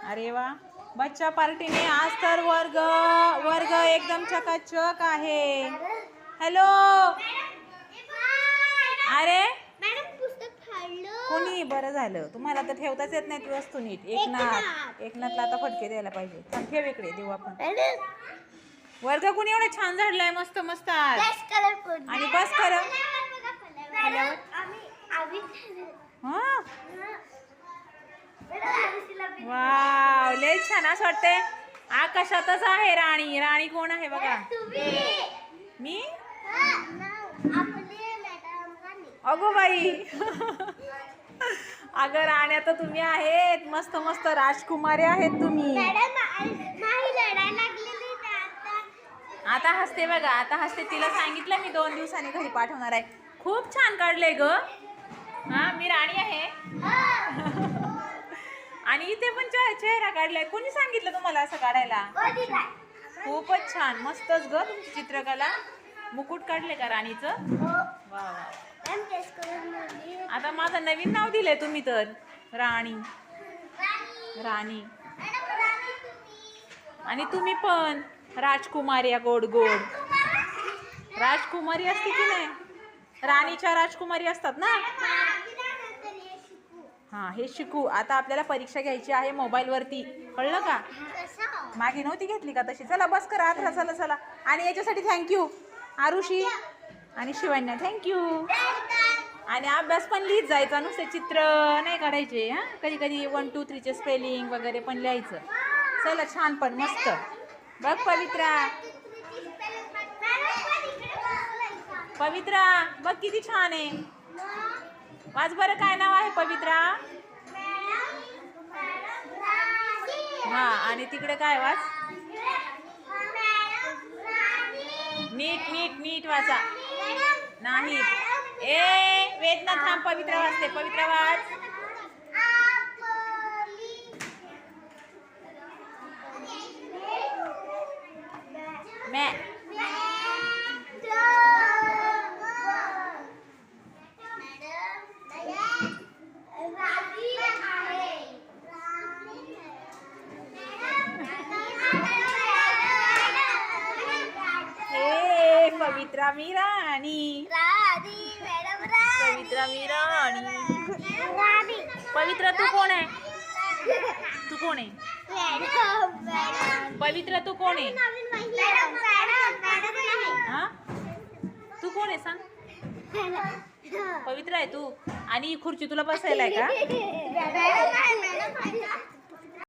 अरे वा, बच्चा पार्टीने आज तर वर्ग एकदम चकाचक आहे. हॅलो. अरे कोणी बरं झालं, तुम्हाला तर ठेवताच येत नाही ती वस्तू नीट. एकनाथला आता फटके द्यायला पाहिजे. ठेव इकडे, देऊ आपण. वर्ग कोणी एवढा छान झाडलाय, मस्त मस्त आज. आणि बस कर. वाव, लय छान. असं वाटतंय आकाशातच आहे राणी. राणी कोण आहे बघा. मी. अगो बाई. अगं राण्या तर तुम्ही आहेत. मस्त मस्त राजकुमारी आहेत तुम्ही. आता हसते बघा, आता हसते. तिला सांगितलं मी 2 दिवसांनी घरी पाठवणार आहे. खूप छान काढलंय ग. हा, मी राणी आहे. आणि इथे पण चेहरा काढलाय. कोणी सांगितलं तुम्हाला असं काढायला? खूपच छान, मस्तच ग तुमची चित्रकला. मुकुट काढले का राणीचं? वा वा. आता माझं नवीन नाव दिलंय तुम्ही तर, राणी. राणी. आणि तुम्ही पण राजकुमारी. गोड गोड राजकुमारी असते की नाही? राणीच्या राजकुमारी असतात ना. हा, हे शिकू. आता आपल्याला परीक्षा घ्यायची आहे मोबाईलवरती, कळलं का? मागे नव्हती घेतली का तशी? चला बस करा आता. चला चला. आणि याच्यासाठी थँक्यू आरुषी आणि शिवण्या, थँक्यू. आणि अभ्यास पण लिहित जायचा, नुसते चित्र नाही काढायचे. हा, कधी कधी 1 2 3 चे स्पेलिंग वगैरे पण लिहायचं. चला, छान पण मस्त. बघ पवित्रा. पवित्रा बघ किती छान आहे. वाच बरं, काय नाव आहे पवित्रा? हा, आणि तिकडे काय वाच? नीट नीट नीट वाचा. नाही वेदना, थांब. पवित्रा वाचते. पवित्रा वाच. पवित्रा मी राणी. पवित्रा मी राणी. पवित्रा तू कोण आहे? तू कोण आहे? पवित्रा तू कोण आहे? हा, तू कोण आहे सांग? पवित्रा आहे तू. आणि खुर्ची तुला बसायला आहे का?